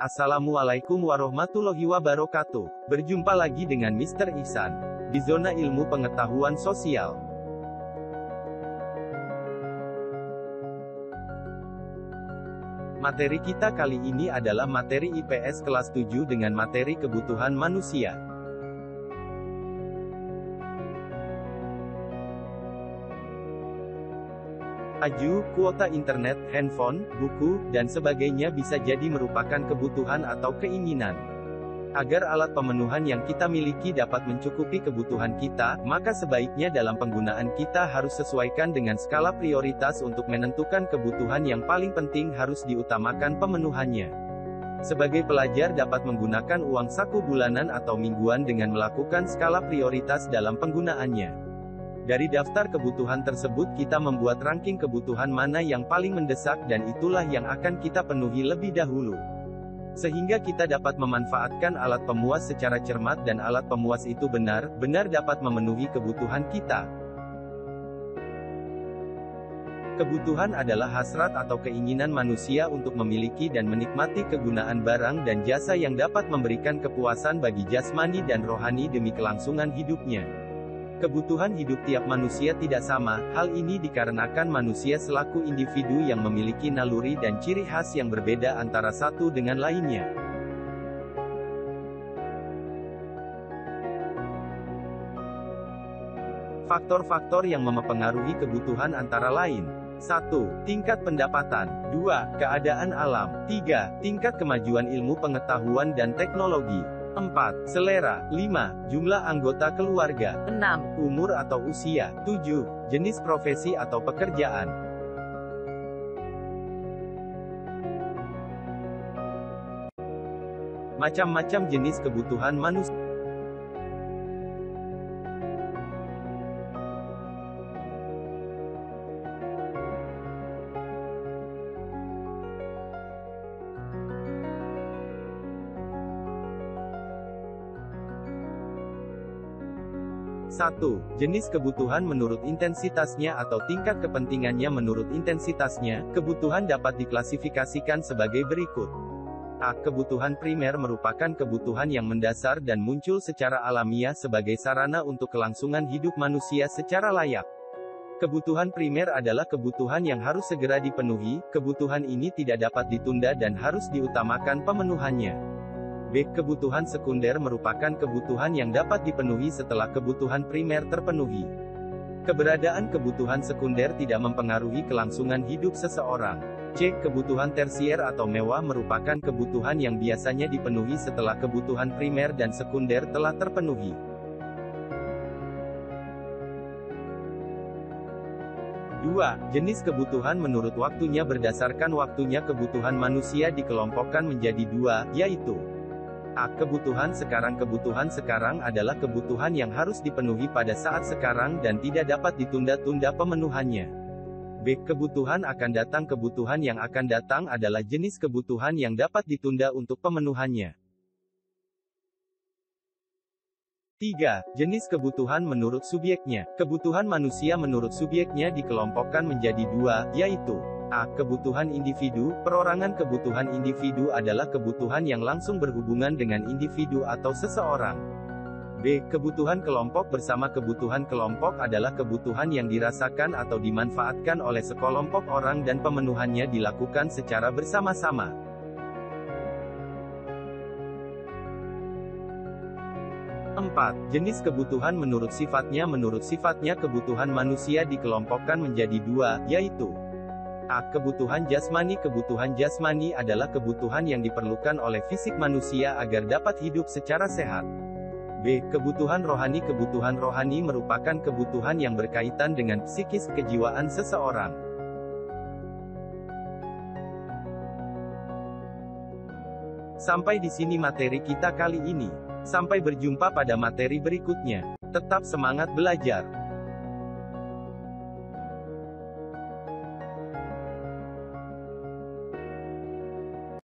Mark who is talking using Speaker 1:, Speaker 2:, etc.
Speaker 1: Assalamualaikum warahmatullahi wabarakatuh. Berjumpa lagi dengan Mr. Ihsan di zona ilmu pengetahuan sosial. Materi kita kali ini adalah materi IPS kelas 7 dengan materi kebutuhan manusia. Aju, kuota internet, handphone, buku, dan sebagainya bisa jadi merupakan kebutuhan atau keinginan. Agar alat pemenuhan yang kita miliki dapat mencukupi kebutuhan kita, maka sebaiknya dalam penggunaan kita harus sesuaikan dengan skala prioritas untuk menentukan kebutuhan yang paling penting harus diutamakan pemenuhannya. Sebagai pelajar dapat menggunakan uang saku bulanan atau mingguan dengan melakukan skala prioritas dalam penggunaannya. Dari daftar kebutuhan tersebut kita membuat ranking kebutuhan mana yang paling mendesak dan itulah yang akan kita penuhi lebih dahulu. Sehingga kita dapat memanfaatkan alat pemuas secara cermat dan alat pemuas itu benar-benar dapat memenuhi kebutuhan kita. Kebutuhan adalah hasrat atau keinginan manusia untuk memiliki dan menikmati kegunaan barang dan jasa yang dapat memberikan kepuasan bagi jasmani dan rohani demi kelangsungan hidupnya. Kebutuhan hidup tiap manusia tidak sama, hal ini dikarenakan manusia selaku individu yang memiliki naluri dan ciri khas yang berbeda antara satu dengan lainnya. Faktor-faktor yang mempengaruhi kebutuhan antara lain: 1. Tingkat pendapatan. 2. Keadaan alam. 3. Tingkat kemajuan ilmu pengetahuan dan teknologi. 4. Selera. 5. Jumlah anggota keluarga. 6. Umur atau usia. 7. Jenis profesi atau pekerjaan. Macam-macam jenis kebutuhan manusia. Satu, jenis kebutuhan menurut intensitasnya atau tingkat kepentingannya menurut intensitasnya. Kebutuhan dapat diklasifikasikan sebagai berikut. A. Kebutuhan primer merupakan kebutuhan yang mendasar dan muncul secara alamiah sebagai sarana untuk kelangsungan hidup manusia secara layak. Kebutuhan primer adalah kebutuhan yang harus segera dipenuhi. Kebutuhan ini tidak dapat ditunda dan harus diutamakan pemenuhannya. B. Kebutuhan sekunder merupakan kebutuhan yang dapat dipenuhi setelah kebutuhan primer terpenuhi. Keberadaan kebutuhan sekunder tidak mempengaruhi kelangsungan hidup seseorang. C. Kebutuhan tersier atau mewah merupakan kebutuhan yang biasanya dipenuhi setelah kebutuhan primer dan sekunder telah terpenuhi. Dua, jenis kebutuhan menurut waktunya. Berdasarkan waktunya kebutuhan manusia dikelompokkan menjadi dua, yaitu A. Kebutuhan sekarang. Kebutuhan sekarang adalah kebutuhan yang harus dipenuhi pada saat sekarang dan tidak dapat ditunda-tunda pemenuhannya. B. Kebutuhan akan datang. Kebutuhan yang akan datang adalah jenis kebutuhan yang dapat ditunda untuk pemenuhannya. 3. Jenis kebutuhan menurut subjeknya. Kebutuhan manusia menurut subjeknya dikelompokkan menjadi dua, yaitu A. Kebutuhan individu. Perorangan kebutuhan individu adalah kebutuhan yang langsung berhubungan dengan individu atau seseorang. B. Kebutuhan kelompok. Bersama kebutuhan kelompok adalah kebutuhan yang dirasakan atau dimanfaatkan oleh sekelompok orang dan pemenuhannya dilakukan secara bersama-sama. 4. Jenis kebutuhan menurut sifatnya. Menurut sifatnya kebutuhan manusia dikelompokkan menjadi dua, yaitu A. Kebutuhan jasmani. Kebutuhan jasmani adalah kebutuhan yang diperlukan oleh fisik manusia agar dapat hidup secara sehat. B. Kebutuhan rohani. Kebutuhan rohani merupakan kebutuhan yang berkaitan dengan psikis kejiwaan seseorang. Sampai di sini materi kita kali ini. Sampai berjumpa pada materi berikutnya. Tetap semangat belajar.